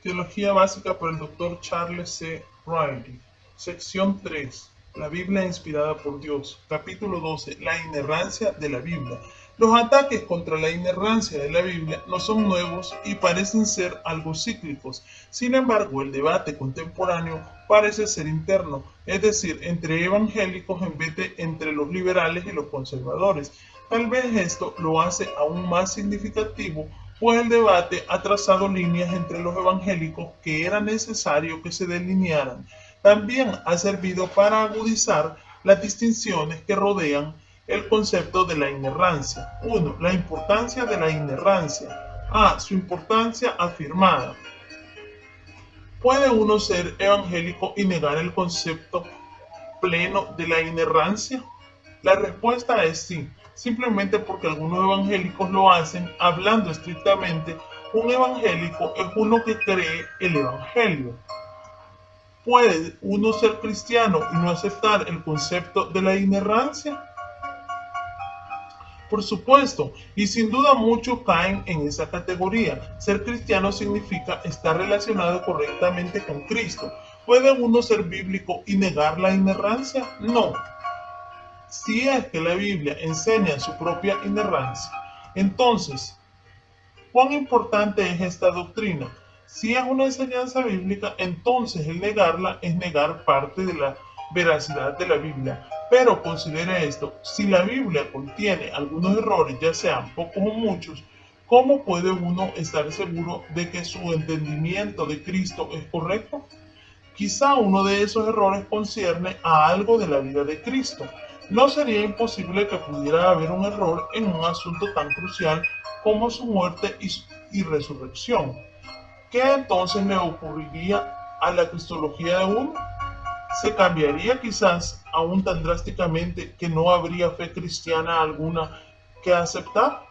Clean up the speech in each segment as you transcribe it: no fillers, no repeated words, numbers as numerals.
Teología básica por el Dr. Charles C. Riley. Sección 3. La Biblia inspirada por Dios. Capítulo 12. La inerrancia de la Biblia. Los ataques contra la inerrancia de la Biblia no son nuevos y parecen ser algo cíclicos. Sin embargo, el debate contemporáneo parece ser interno, es decir, entre evangélicos en vez de entre los liberales y los conservadores. Tal vez esto lo hace aún más significativo, pues el debate ha trazado líneas entre los evangélicos que era necesario que se delinearan. También ha servido para agudizar las distinciones que rodean el concepto de la inerrancia. 1. La importancia de la inerrancia. A. Su importancia afirmada. ¿Puede uno ser evangélico y negar el concepto pleno de la inerrancia? La respuesta es sí, simplemente porque algunos evangélicos lo hacen. Hablando estrictamente, un evangélico es uno que cree el evangelio. ¿Puede uno ser cristiano y no aceptar el concepto de la inerrancia? Por supuesto, y sin duda muchos caen en esa categoría. Ser cristiano significa estar relacionado correctamente con Cristo. ¿Puede uno ser bíblico y negar la inerrancia? No. Si es que la Biblia enseña su propia inerrancia, entonces, ¿cuán importante es esta doctrina? Si es una enseñanza bíblica, entonces el negarla es negar parte de la veracidad de la Biblia. Pero considere esto, si la Biblia contiene algunos errores, ya sean pocos o muchos, ¿cómo puede uno estar seguro de que su entendimiento de Cristo es correcto? Quizá uno de esos errores concierne a algo de la vida de Cristo. No sería imposible que pudiera haber un error en un asunto tan crucial como su muerte y resurrección. ¿Qué entonces le ocurriría a la cristología de uno? ¿Se cambiaría quizás aún tan drásticamente que no habría fe cristiana alguna que aceptar?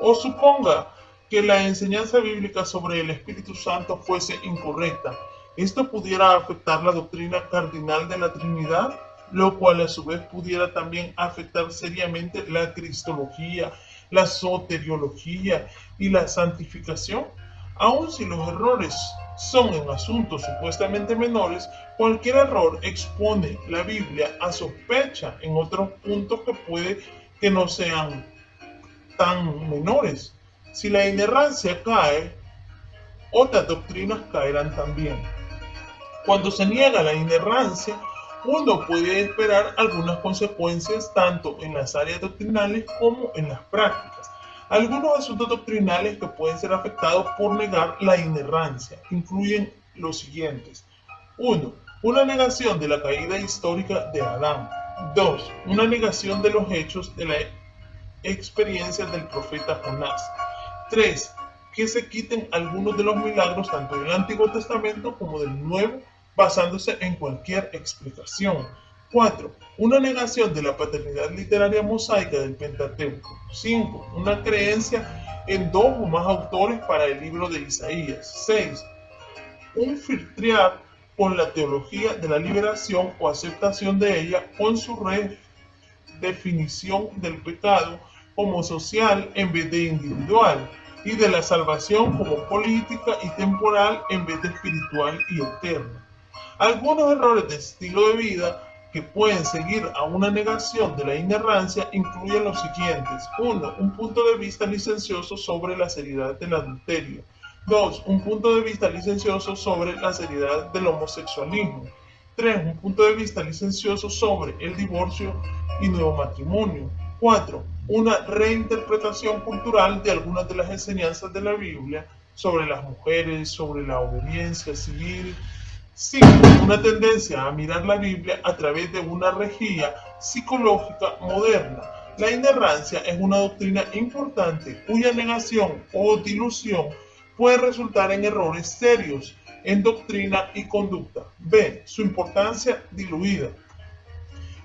O suponga que la enseñanza bíblica sobre el Espíritu Santo fuese incorrecta. ¿Esto pudiera afectar la doctrina cardinal de la Trinidad? Lo cual a su vez pudiera también afectar seriamente la cristología, la soteriología y la santificación. Aun si los errores son en asuntos supuestamente menores, cualquier error expone la Biblia a sospecha en otros puntos que puede que no sean tan menores. Si la inerrancia cae, otras doctrinas caerán también. Cuando se niega la inerrancia, uno puede esperar algunas consecuencias tanto en las áreas doctrinales como en las prácticas. Algunos asuntos doctrinales que pueden ser afectados por negar la inerrancia incluyen los siguientes. 1. Una negación de la caída histórica de Adán. 2. Una negación de los hechos de la experiencia del profeta Jonás. 3. Que se quiten algunos de los milagros tanto del Antiguo Testamento como del Nuevo, basándose en cualquier explicación. 4. Una negación de la paternidad literaria mosaica del Pentateuco. 5. Una creencia en dos o más autores para el libro de Isaías. 6. Un filtrar con la teología de la liberación o aceptación de ella con su redefinición del pecado como social en vez de individual y de la salvación como política y temporal en vez de espiritual y eterna. Algunos errores de estilo de vida que pueden seguir a una negación de la inerrancia incluyen los siguientes. 1. Un punto de vista licencioso sobre la seriedad del adulterio. 2. Un punto de vista licencioso sobre la seriedad del homosexualismo. 3. Un punto de vista licencioso sobre el divorcio y nuevo matrimonio. 4. Una reinterpretación cultural de algunas de las enseñanzas de la Biblia sobre las mujeres, sobre la obediencia civil. 5. Una tendencia a mirar la Biblia a través de una regía psicológica moderna. La inerrancia es una doctrina importante cuya negación o dilución puede resultar en errores serios en doctrina y conducta. B. Su importancia diluida.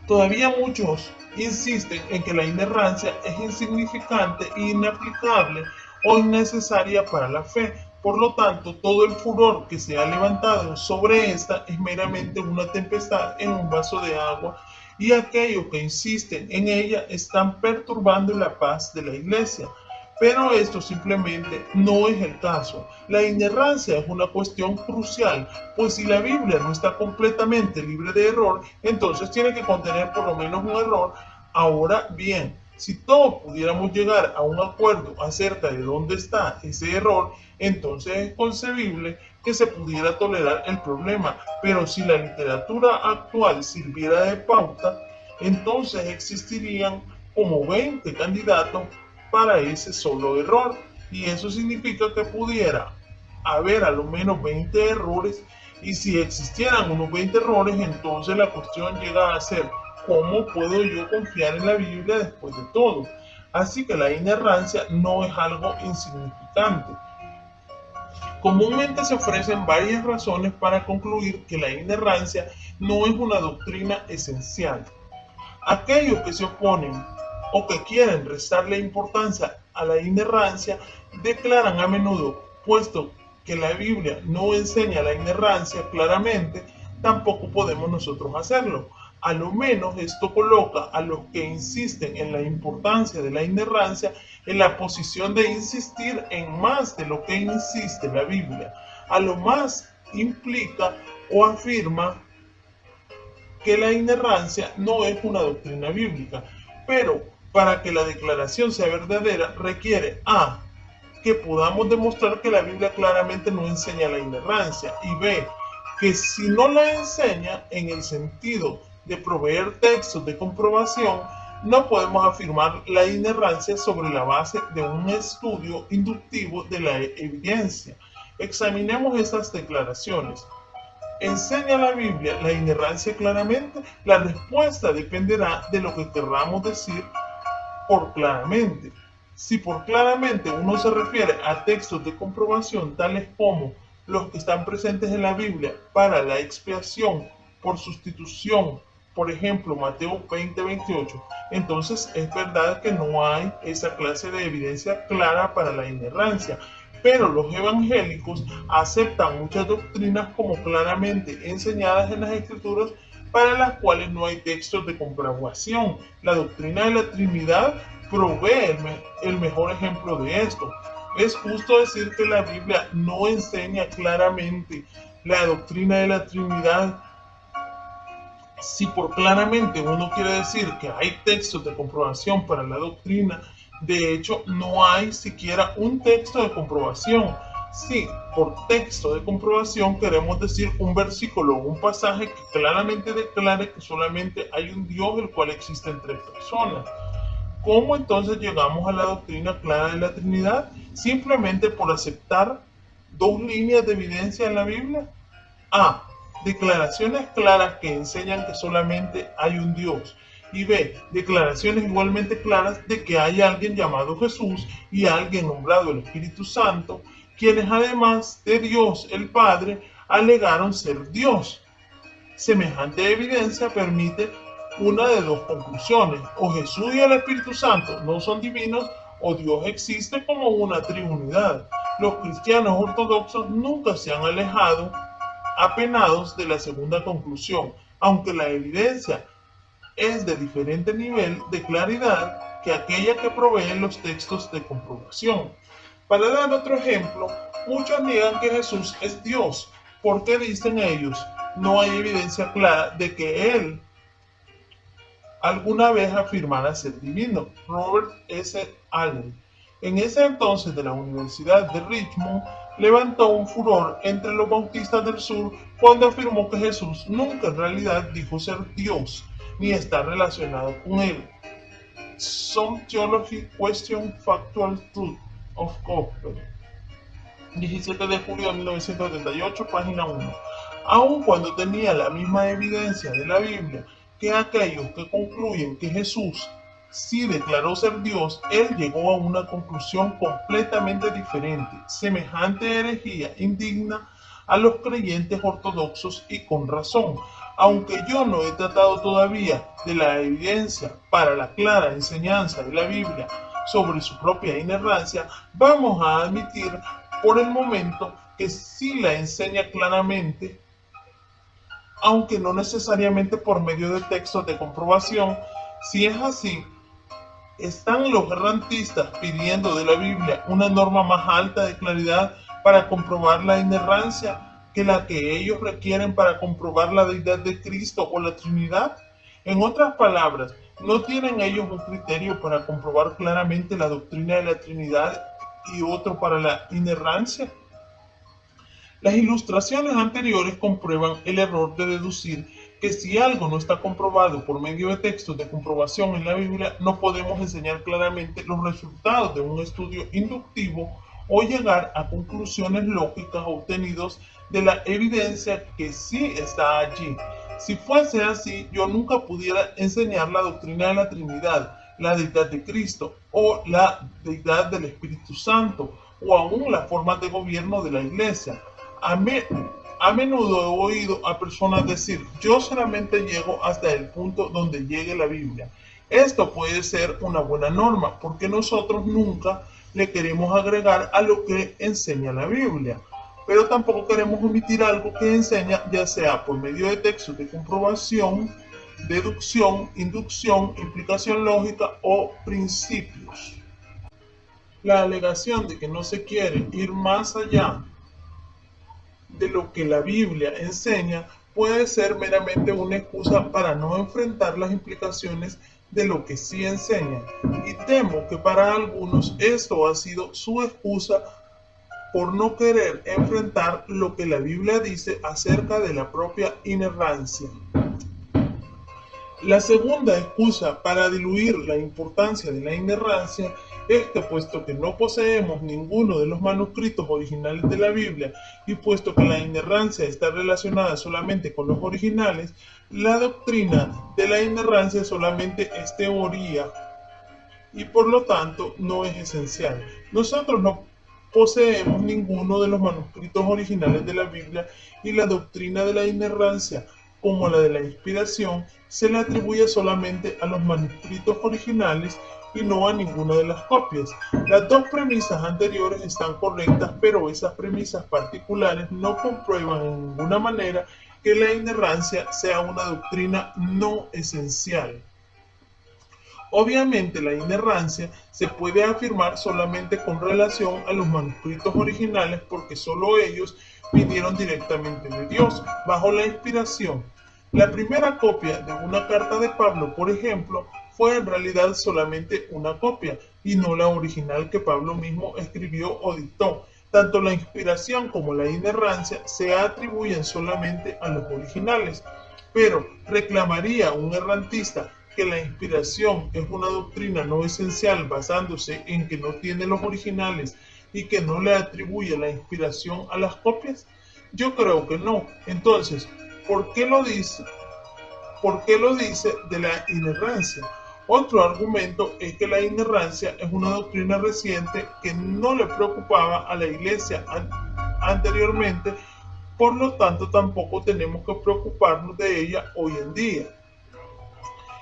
Todavía muchos insisten en que la inerrancia es insignificante e inaplicable o innecesaria para la fe. Por lo tanto, todo el furor que se ha levantado sobre esta es meramente una tempestad en un vaso de agua y aquellos que insisten en ella están perturbando la paz de la iglesia. Pero esto simplemente no es el caso. La inerrancia es una cuestión crucial, pues si la Biblia no está completamente libre de error, entonces tiene que contener por lo menos un error. Ahora bien, si todos pudiéramos llegar a un acuerdo acerca de dónde está ese error, entonces es concebible que se pudiera tolerar el problema. Pero si la literatura actual sirviera de pauta, entonces existirían como 20 candidatos para ese solo error, y eso significa que pudiera haber a lo menos 20 errores, y si existieran unos 20 errores, entonces la cuestión llega a ser ¿cómo puedo yo confiar en la Biblia después de todo? Así que la inerrancia no es algo insignificante. Comúnmente se ofrecen varias razones para concluir que la inerrancia no es una doctrina esencial. Aquellos que se oponen o que quieren restarle importancia a la inerrancia declaran a menudo, puesto que la Biblia no enseña la inerrancia claramente, tampoco podemos nosotros hacerlo. A lo menos esto coloca a los que insisten en la importancia de la inerrancia en la posición de insistir en más de lo que insiste la Biblia. A lo más implica o afirma que la inerrancia no es una doctrina bíblica, pero para que la declaración sea verdadera requiere a que podamos demostrar que la Biblia claramente no enseña la inerrancia, y b que si no la enseña en el sentido de proveer textos de comprobación, no podemos afirmar la inerrancia sobre la base de un estudio inductivo de la evidencia. Examinemos estas declaraciones. ¿Enseña la Biblia la inerrancia claramente? La respuesta dependerá de lo que querramos decir por claramente. Si por claramente uno se refiere a textos de comprobación tales como los que están presentes en la Biblia para la expiación por sustitución, por ejemplo Mateo 20:28, entonces es verdad que no hay esa clase de evidencia clara para la inerrancia. Pero los evangélicos aceptan muchas doctrinas como claramente enseñadas en las Escrituras para las cuales no hay textos de comprobación. La doctrina de la Trinidad provee el mejor ejemplo de esto. Es justo decir que la Biblia no enseña claramente la doctrina de la Trinidad. Si por claramente uno quiere decir que hay textos de comprobación para la doctrina, de hecho no hay siquiera un texto de comprobación. Si por texto de comprobación queremos decir un versículo o un pasaje que claramente declare que solamente hay un Dios el cual existe en tres personas. ¿Cómo entonces llegamos a la doctrina clara de la Trinidad? Simplemente por aceptar dos líneas de evidencia en la Biblia. A. Declaraciones claras que enseñan que solamente hay un Dios. Y B. Declaraciones igualmente claras de que hay alguien llamado Jesús y alguien nombrado el Espíritu Santo, quienes además de Dios el Padre alegaron ser Dios. Semejante evidencia permite una de dos conclusiones: o Jesús y el Espíritu Santo no son divinos, o Dios existe como una triunidad. Los cristianos ortodoxos nunca se han alejado apenados de la segunda conclusión, aunque la evidencia es de diferente nivel de claridad que aquella que proveen los textos de comprobación. Para dar otro ejemplo, muchos niegan que Jesús es Dios, porque dicen ellos, no hay evidencia clara de que Él alguna vez afirmara ser divino. Robert S. Allen, en ese entonces de la Universidad de Richmond, levantó un furor entre los bautistas del sur cuando afirmó que Jesús nunca en realidad dijo ser Dios, ni está relacionado con él. Some Theology Question Factual Truth of Gospel, 17 de julio de 1978, página 1. Aun cuando tenía la misma evidencia de la Biblia que aquellos que concluyen que Jesús sí declaró ser Dios, él llegó a una conclusión completamente diferente. Semejante herejía indigna a los creyentes ortodoxos y con razón. Aunque yo no he tratado todavía de la evidencia para la clara enseñanza de la Biblia sobre su propia inerrancia, vamos a admitir por el momento que sí la enseña claramente, aunque no necesariamente por medio de textos de comprobación. Si es así, ¿Están los errantistas pidiendo de la Biblia una norma más alta de claridad para comprobar la inerrancia que la que ellos requieren para comprobar la deidad de Cristo o la Trinidad? En otras palabras, ¿no tienen ellos un criterio para comprobar claramente la doctrina de la Trinidad y otro para la inerrancia? Las ilustraciones anteriores comprueban el error de deducir que si algo no está comprobado por medio de textos de comprobación en la Biblia, no podemos enseñar claramente los resultados de un estudio inductivo o llegar a conclusiones lógicas obtenidas de la evidencia que sí está allí. Si fuese así, yo nunca pudiera enseñar la doctrina de la Trinidad, la deidad de Cristo o la deidad del Espíritu Santo, o aún las formas de gobierno de la Iglesia. A menudo he oído a personas decir, yo solamente llego hasta el punto donde llegue la Biblia. Esto puede ser una buena norma, porque nosotros nunca le queremos agregar a lo que enseña la Biblia, pero tampoco queremos omitir algo que enseña, ya sea por medio de textos de comprobación, deducción, inducción, implicación lógica o principios. La alegación de que no se quiere ir más allá de lo que la Biblia enseña puede ser meramente una excusa para no enfrentar las implicaciones de lo que sí enseña. Y temo que para algunos esto ha sido su excusa por no querer enfrentar lo que la Biblia dice acerca de la propia inerrancia. La segunda excusa para diluir la importancia de la inerrancia es que, puesto que no poseemos ninguno de los manuscritos originales de la Biblia y puesto que la inerrancia está relacionada solamente con los originales, la doctrina de la inerrancia solamente es teoría y por lo tanto no es esencial. Nosotros no poseemos ninguno de los manuscritos originales de la Biblia y la doctrina de la inerrancia, como la de la inspiración, se le atribuye solamente a los manuscritos originales y no a ninguna de las copias. Las dos premisas anteriores están correctas, pero esas premisas particulares no comprueban en ninguna manera que la inerrancia sea una doctrina no esencial. Obviamente la inerrancia se puede afirmar solamente con relación a los manuscritos originales porque solo ellos vinieron directamente de Dios, bajo la inspiración. La primera copia de una carta de Pablo, por ejemplo, fue en realidad solamente una copia y no la original que Pablo mismo escribió o dictó. Tanto la inspiración como la inerrancia se atribuyen solamente a los originales. Pero reclamaría un errantista que la inspiración es una doctrina no esencial basándose en que no tiene los originales y que no le atribuye la inspiración a las copias? Yo creo que no. Entonces, ¿por qué lo dice? ¿Por qué lo dice de la inerrancia? Otro argumento es que la inerrancia es una doctrina reciente que no le preocupaba a la Iglesia anteriormente, por lo tanto tampoco tenemos que preocuparnos de ella hoy en día.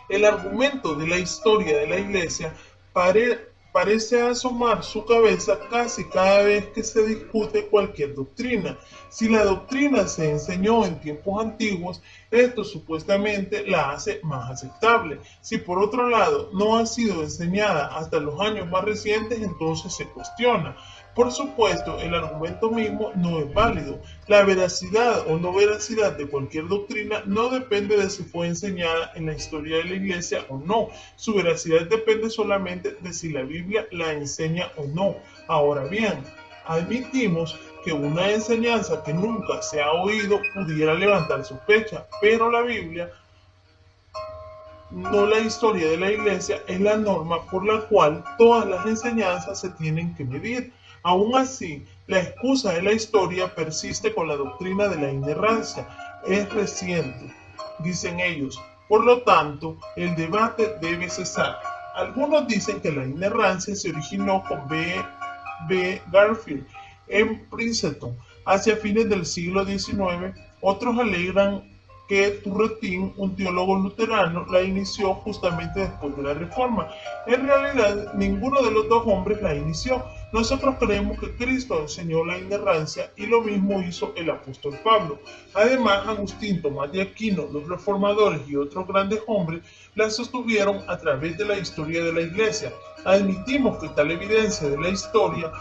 El argumento de la historia de la Iglesia parece asomar su cabeza casi cada vez que se discute cualquier doctrina. Si la doctrina se enseñó en tiempos antiguos, esto supuestamente la hace más aceptable. Si por otro lado no ha sido enseñada hasta los años más recientes, entonces se cuestiona. Por supuesto, el argumento mismo no es válido. La veracidad o no veracidad de cualquier doctrina no depende de si fue enseñada en la historia de la Iglesia o no. Su veracidad depende solamente de si la Biblia la enseña o no. Ahora bien, admitimos que una enseñanza que nunca se ha oído pudiera levantar sospecha, pero la Biblia, no la historia de la Iglesia, es la norma por la cual todas las enseñanzas se tienen que medir. Aún así, la excusa de la historia persiste con la doctrina de la inerrancia. Es reciente, dicen ellos. Por lo tanto, el debate debe cesar. Algunos dicen que la inerrancia se originó con B. Garfield en Princeton hacia fines del siglo XIX. Otros alegan que Turretin, un teólogo luterano, la inició justamente después de la Reforma. En realidad, ninguno de los dos hombres la inició, Nosotros creemos que Cristo enseñó la inerrancia y lo mismo hizo el apóstol Pablo. Además, Agustín, Tomás de Aquino, los reformadores y otros grandes hombres la sostuvieron a través de la historia de la Iglesia. Admitimos que tal evidencia de la historia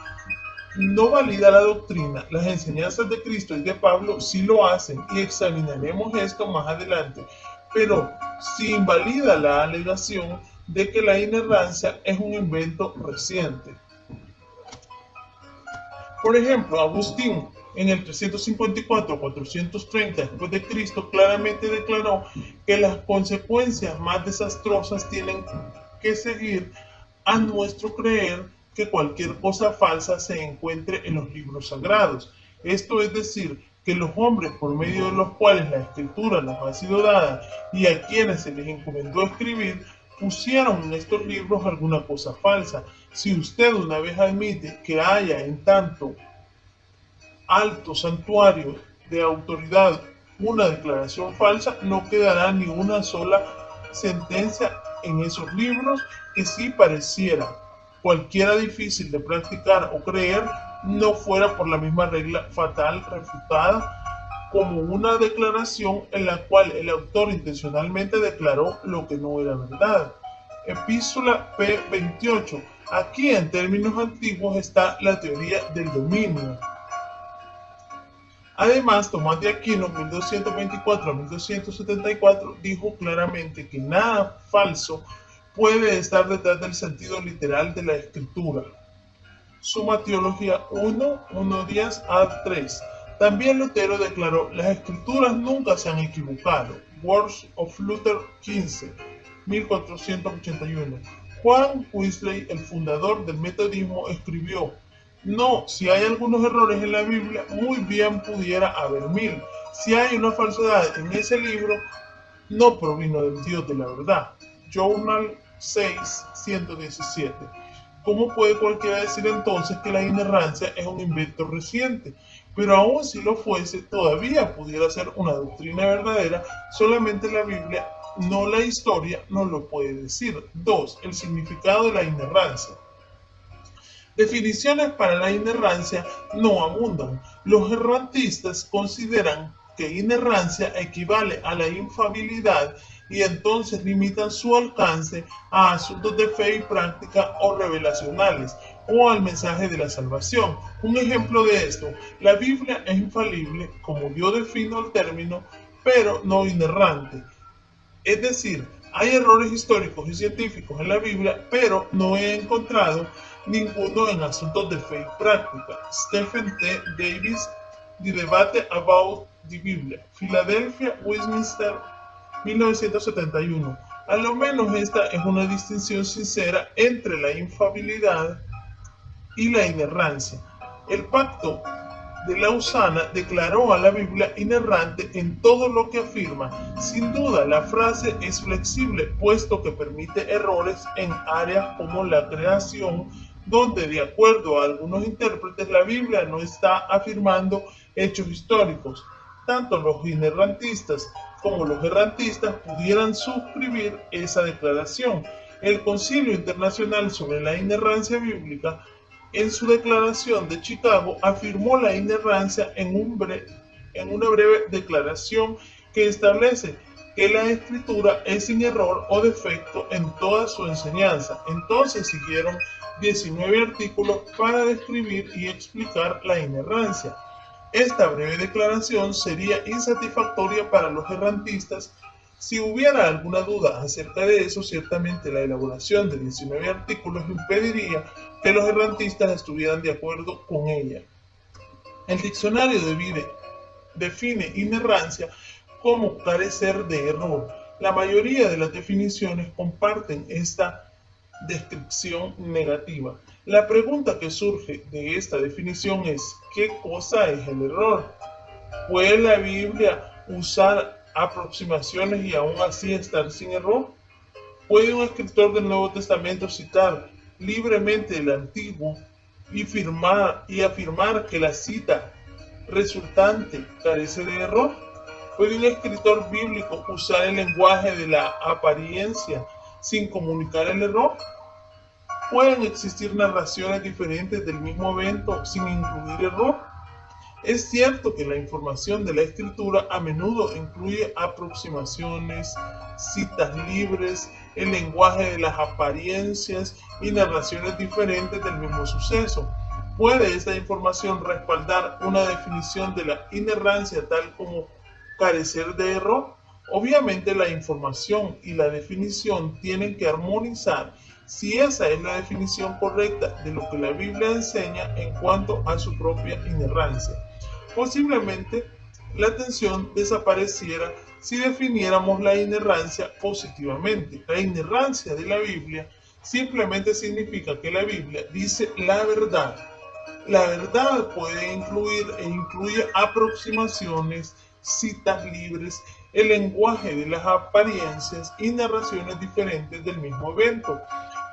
no valida la doctrina. Las enseñanzas de Cristo y de Pablo sí lo hacen y examinaremos esto más adelante, pero sí invalida la alegación de que la inerrancia es un invento reciente. Por ejemplo, Agustín en el 354-430 después de Cristo claramente declaró que las consecuencias más desastrosas tienen que seguir a nuestro creer que cualquier cosa falsa se encuentre en los libros sagrados. Esto es decir, que los hombres por medio de los cuales la escritura nos ha sido dada y a quienes se les encomendó escribir, pusieron en estos libros alguna cosa falsa. Si usted una vez admite que haya en tanto alto santuario de autoridad una declaración falsa, no quedará ni una sola sentencia en esos libros que si pareciera cualquiera difícil de practicar o creer, no fuera por la misma regla fatal refutada como una declaración en la cual el autor intencionalmente declaró lo que no era verdad. Epístola P28. Aquí en términos antiguos está la teoría del dominio. Además, Tomás de Aquino, 1224 a 1274, dijo claramente que nada falso puede estar detrás del sentido literal de la escritura. Suma Teología 1:10 a 3. También Lutero declaró: las escrituras nunca se han equivocado. Words of Luther 15, 1481. Juan Wesley, el fundador del metodismo, escribió: no, si hay algunos errores en la Biblia, muy bien pudiera haber 1000. Si hay una falsedad en ese libro, no provino del Dios de la verdad. Journal 6, 117. ¿Cómo puede cualquiera decir entonces que la inerrancia es un invento reciente? Pero aun si lo fuese, todavía pudiera ser una doctrina verdadera, solamente la Biblia, no la historia, no lo puede decir. 2. El significado de la inerrancia. Definiciones para la inerrancia no abundan. Los errantistas consideran que inerrancia equivale a la infalibilidad y entonces limitan su alcance a asuntos de fe y práctica o revelacionales o al mensaje de la salvación. Un ejemplo de esto: la Biblia es infalible, como yo defino el término, pero no inerrante. Es decir, hay errores históricos y científicos en la Biblia, pero no he encontrado ninguno en asuntos de fe y práctica. Stephen T. Davis, The Debate About the Biblia, Filadelfia, Westminster, 1971. A lo menos esta es una distinción sincera entre la infalibilidad y la inerrancia. El Pacto de Lausana declaró a la Biblia inerrante en todo lo que afirma. Sin duda, la frase es flexible, puesto que permite errores en áreas como la creación, donde, de acuerdo a algunos intérpretes, la Biblia no está afirmando hechos históricos. Tanto los inerrantistas como los errantistas pudieran suscribir esa declaración. El Concilio Internacional sobre la Inerrancia Bíblica, en su declaración de Chicago, afirmó la inerrancia en una breve declaración que establece que la escritura es sin error o defecto en toda su enseñanza. Entonces siguieron 19 artículos para describir y explicar la inerrancia. Esta breve declaración sería insatisfactoria para los errantistas. Si hubiera alguna duda acerca de eso, ciertamente la elaboración de 19 artículos impediría que los errantistas estuvieran de acuerdo con ella. El diccionario define inerrancia como carecer de error. La mayoría de las definiciones comparten esta descripción negativa. La pregunta que surge de esta definición es: ¿qué cosa es el error? ¿Puede la Biblia usar aproximaciones y aún así estar sin error? ¿Puede un escritor del Nuevo Testamento citar libremente el Antiguo y afirmar que la cita resultante carece de error? ¿Puede un escritor bíblico usar el lenguaje de la apariencia sin comunicar el error? ¿Pueden existir narraciones diferentes del mismo evento sin incluir error? Es cierto que la información de la escritura a menudo incluye aproximaciones, citas libres, el lenguaje de las apariencias y narraciones diferentes del mismo suceso. ¿Puede esta información respaldar una definición de la inerrancia tal como carecer de error? Obviamente la información y la definición tienen que armonizar si esa es la definición correcta de lo que la Biblia enseña en cuanto a su propia inerrancia. Posiblemente la tensión desapareciera si definiéramos la inerrancia positivamente. La inerrancia de la Biblia simplemente significa que la Biblia dice la verdad. La verdad puede incluir e incluye aproximaciones, citas libres, el lenguaje de las apariencias y narraciones diferentes del mismo evento.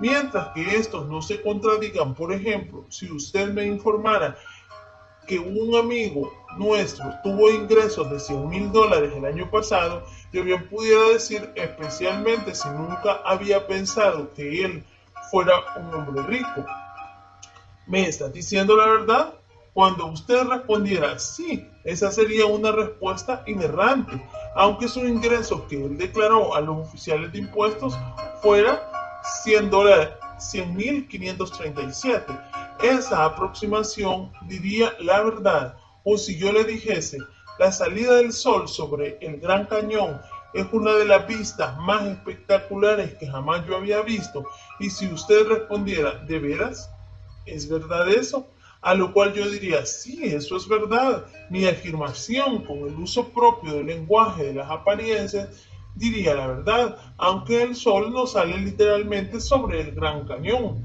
Mientras que estos no se contradigan, por ejemplo, si usted me informara que un amigo nuestro tuvo ingresos de $100,000 el año pasado, yo bien pudiera decir, especialmente si nunca había pensado que él fuera un hombre rico. ¿Me está diciendo la verdad? Cuando usted respondiera sí, esa sería una respuesta inerrante, aunque sus ingresos que él declaró a los oficiales de impuestos fuera $100, 100,537. Esa aproximación diría la verdad. O si yo le dijese, la salida del sol sobre el Gran Cañón es una de las vistas más espectaculares que jamás yo había visto, y si usted respondiera, ¿de veras? ¿Es verdad eso? A lo cual yo diría, sí, eso es verdad. Mi afirmación con el uso propio del lenguaje de las apariencias diría la verdad, aunque el sol no sale literalmente sobre el Gran Cañón.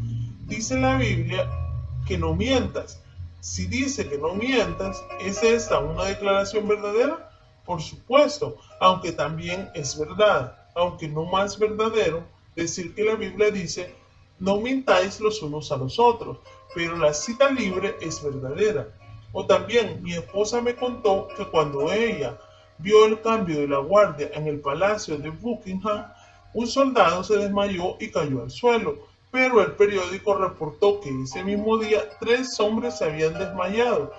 Dice la Biblia que no mientas. Si dice que no mientas, ¿es esta una declaración verdadera? Por supuesto, aunque también es verdad, aunque no más verdadero, decir que la Biblia dice no mintáis los unos a los otros, pero la cita libre es verdadera. O también mi esposa me contó que cuando ella vio el cambio de la guardia en el palacio de Buckingham, un soldado se desmayó y cayó al suelo, pero el periódico reportó que ese mismo día 3 hombres se habían desmayado.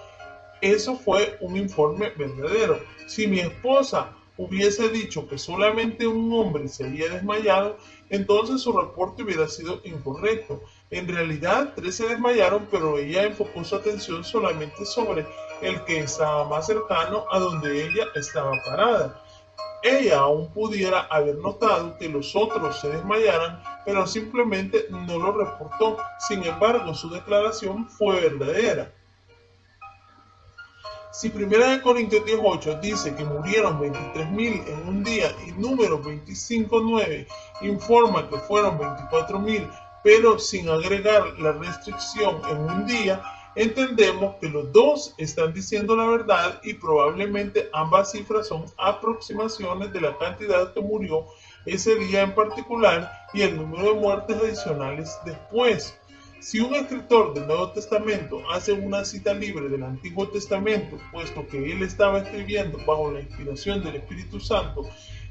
Eso fue un informe verdadero. Si mi esposa hubiese dicho que solamente un hombre se había desmayado, entonces su reporte hubiera sido incorrecto. En realidad, 3 se desmayaron, pero ella enfocó su atención solamente sobre el que estaba más cercano a donde ella estaba parada. Ella aún pudiera haber notado que los otros se desmayaran, pero simplemente no lo reportó. Sin embargo, su declaración fue verdadera. Si 1 Corintios 18 dice que murieron 23,000 en un día y número 25:9 informa que fueron 24,000, pero sin agregar la restricción en un día, entendemos que los dos están diciendo la verdad y probablemente ambas cifras son aproximaciones de la cantidad que murió ese día en particular y el número de muertes adicionales después. Si un escritor del Nuevo Testamento hace una cita libre del Antiguo Testamento, puesto que él estaba escribiendo bajo la inspiración del Espíritu Santo,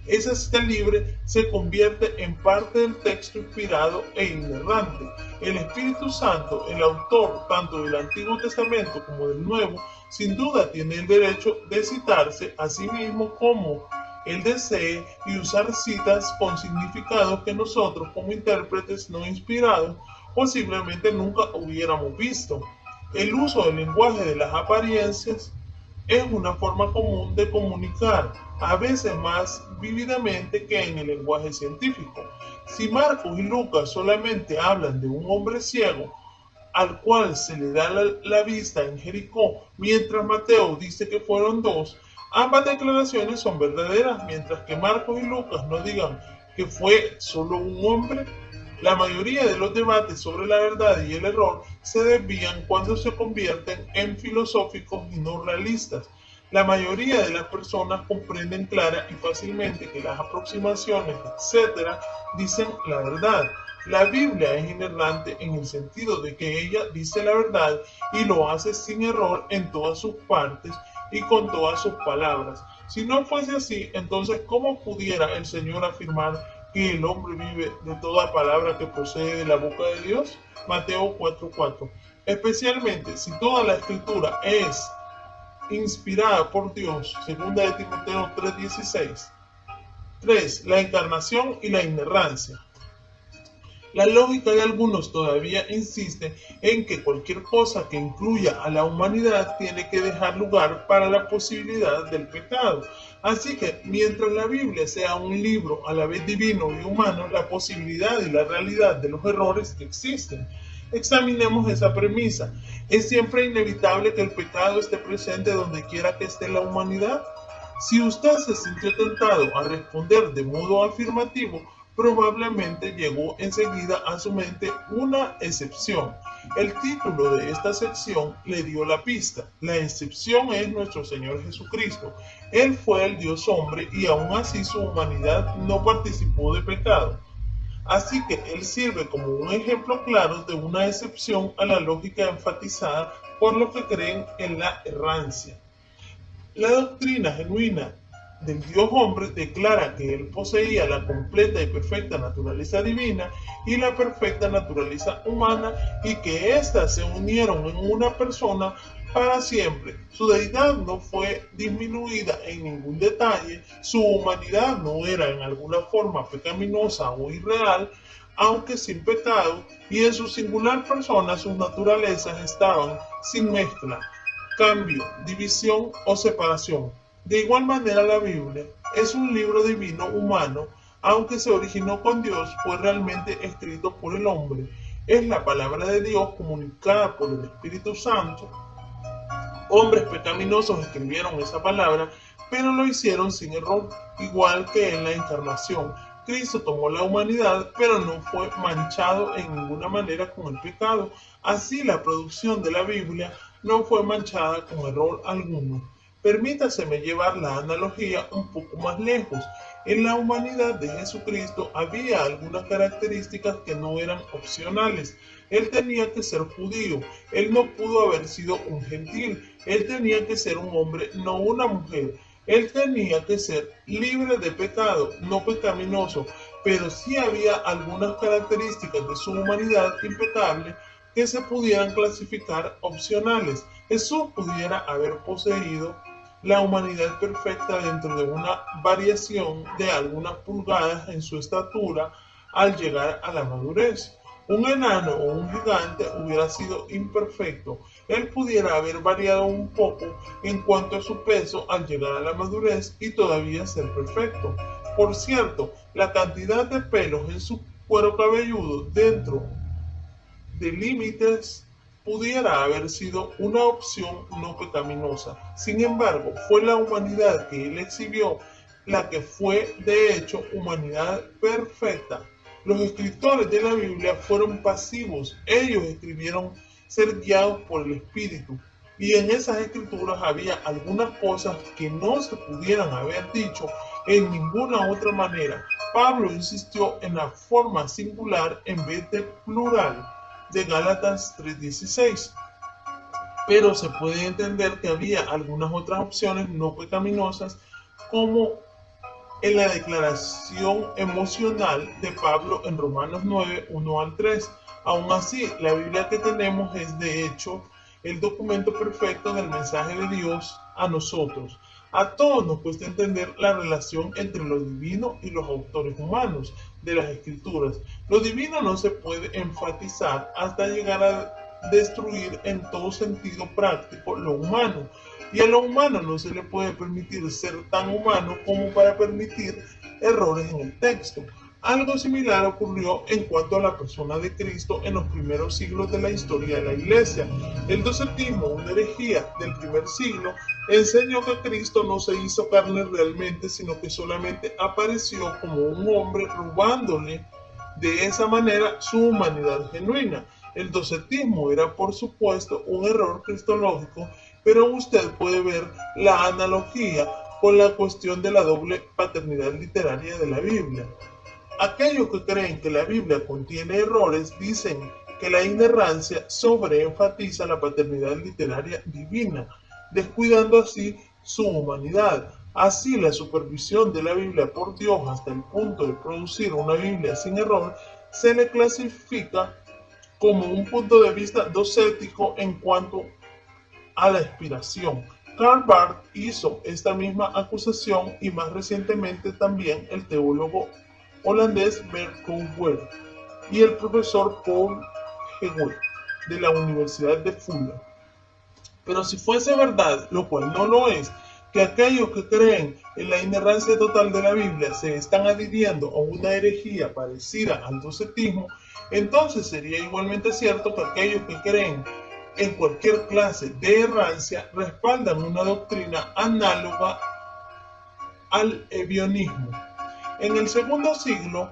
esa cita libre se convierte en parte del texto inspirado e inerrante. El Espíritu Santo, el autor tanto del Antiguo Testamento como del Nuevo, sin duda tiene el derecho de citarse a sí mismo como él desee y usar citas con significados que nosotros como intérpretes no inspirados posiblemente nunca hubiéramos visto. El uso del lenguaje de las apariencias es una forma común de comunicar, a veces más vívidamente que en el lenguaje científico. Si Marcos y Lucas solamente hablan de un hombre ciego al cual se le da la vista en Jericó, mientras Mateo dice que fueron 2, ambas declaraciones son verdaderas, mientras que Marcos y Lucas no digan que fue solo un hombre. La mayoría de los debates sobre la verdad y el error se desvían cuando se convierten en filosóficos y no realistas. La mayoría de las personas comprenden clara y fácilmente que las aproximaciones, etc., dicen la verdad. La Biblia es inerrante en el sentido de que ella dice la verdad y lo hace sin error en todas sus partes y con todas sus palabras. Si no fuese así, entonces ¿cómo pudiera el Señor afirmar que el hombre vive de toda palabra que procede de la boca de Dios? Mateo 4:4. Especialmente si toda la escritura es inspirada por Dios, segunda de Timoteo 3:16. 3. La encarnación y la inerrancia. La lógica de algunos todavía insiste en que cualquier cosa que incluya a la humanidad tiene que dejar lugar para la posibilidad del pecado. Así que mientras la Biblia sea un libro a la vez divino y humano, la posibilidad y la realidad de los errores existen. Examinemos esa premisa. ¿Es siempre inevitable que el pecado esté presente donde quiera que esté la humanidad? Si usted se sintió tentado a responder de modo afirmativo, probablemente llegó enseguida a su mente una excepción. El título de esta sección le dio la pista. La excepción es nuestro Señor Jesucristo. Él fue el Dios hombre y aún así su humanidad no participó de pecado. Así que él sirve como un ejemplo claro de una excepción a la lógica enfatizada por los que creen en la errancia. La doctrina genuina del Dios hombre declara que él poseía la completa y perfecta naturaleza divina y la perfecta naturaleza humana y que éstas se unieron en una persona para siempre. Su deidad no fue disminuida en ningún detalle, su humanidad no era en alguna forma pecaminosa o irreal, aunque sin pecado, y en su singular persona sus naturalezas estaban sin mezcla, cambio, división o separación. De igual manera, la Biblia es un libro divino humano, aunque se originó con Dios, fue realmente escrito por el hombre. Es la palabra de Dios comunicada por el Espíritu Santo. Hombres pecaminosos escribieron esa palabra, pero lo hicieron sin error, igual que en la encarnación. Cristo tomó la humanidad, pero no fue manchado en ninguna manera con el pecado. Así, la producción de la Biblia no fue manchada con error alguno. Permítaseme llevar la analogía un poco más lejos. En la humanidad de Jesucristo había algunas características que no eran opcionales. Él tenía que ser judío, él no pudo haber sido un gentil, él tenía que ser un hombre, no una mujer. Él tenía que ser libre de pecado, no pecaminoso, pero sí había algunas características de su humanidad impecable que se pudieran clasificar opcionales. Jesús pudiera haber poseído la humanidad perfecta dentro de una variación de algunas pulgadas en su estatura al llegar a la madurez. Un enano o un gigante hubiera sido imperfecto. Él pudiera haber variado un poco en cuanto a su peso al llegar a la madurez y todavía ser perfecto. Por cierto, la cantidad de pelos en su cuero cabelludo dentro de límites pudiera haber sido una opción no pecaminosa. Sin embargo, fue la humanidad que él exhibió la que fue de hecho humanidad perfecta. Los escritores de la Biblia fueron pasivos, ellos escribieron ser guiados por el Espíritu. Y en esas escrituras había algunas cosas que no se pudieran haber dicho en ninguna otra manera. Pablo insistió en la forma singular en vez de plural de Gálatas 3:16. Pero se puede entender que había algunas otras opciones no pecaminosas, como en la declaración emocional de Pablo en Romanos 9, 1 al 3. Aún así, la Biblia que tenemos es de hecho el documento perfecto del mensaje de Dios a nosotros. A todos nos cuesta entender la relación entre lo divino y los autores humanos de las escrituras. Lo divino no se puede enfatizar hasta llegar a destruir en todo sentido práctico lo humano. Y a lo humano no se le puede permitir ser tan humano como para permitir errores en el texto. Algo similar ocurrió en cuanto a la persona de Cristo en los primeros siglos de la historia de la Iglesia. El docetismo, una herejía del primer siglo, enseñó que Cristo no se hizo carne realmente, sino que solamente apareció como un hombre, robándole de esa manera su humanidad genuina. El docetismo era, por supuesto, un error cristológico, pero usted puede ver la analogía con la cuestión de la doble paternidad literaria de la Biblia. Aquellos que creen que la Biblia contiene errores dicen que la inerrancia sobreenfatiza la paternidad literaria divina, descuidando así su humanidad. Así, la supervisión de la Biblia por Dios hasta el punto de producir una Biblia sin error se le clasifica como un punto de vista docético en cuanto a la inspiración. Karl Barth hizo esta misma acusación y más recientemente también el teólogo holandés Bert Koolweer y el profesor Paul Hegel de la Universidad de Fulda. Pero si fuese verdad, lo cual no lo es, que aquellos que creen en la inerrancia total de la Biblia se están adhiriendo a una herejía parecida al docetismo, entonces sería igualmente cierto que aquellos que creen en cualquier clase de errancia respaldan una doctrina análoga al ebionismo. En el segundo siglo,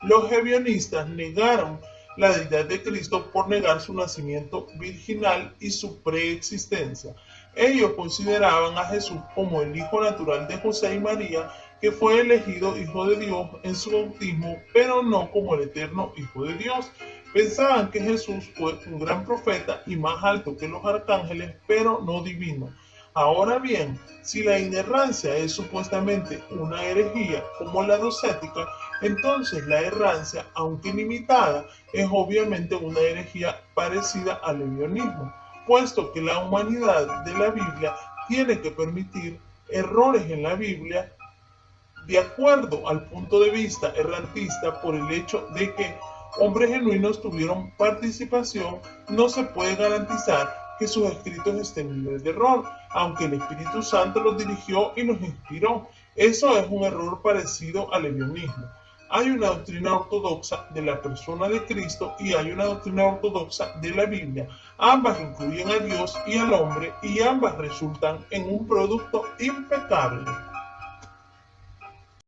los ebionistas negaron la deidad de Cristo por negar su nacimiento virginal y su preexistencia. Ellos consideraban a Jesús como el hijo natural de José y María, que fue elegido hijo de Dios en su bautismo, pero no como el eterno hijo de Dios. Pensaban que Jesús fue un gran profeta y más alto que los arcángeles, pero no divino. Ahora bien, si la inerrancia es supuestamente una herejía como la docética, entonces la errancia, aunque limitada, es obviamente una herejía parecida al ebionismo, puesto que la humanidad de la Biblia tiene que permitir errores en la Biblia de acuerdo al punto de vista errantista por el hecho de que hombres genuinos tuvieron participación, no se puede garantizar que sus escritos estén libres de error, aunque el Espíritu Santo los dirigió y los inspiró. Eso es un error parecido al ebionismo. Hay una doctrina ortodoxa de la persona de Cristo y hay una doctrina ortodoxa de la Biblia. Ambas incluyen a Dios y al hombre y ambas resultan en un producto impecable.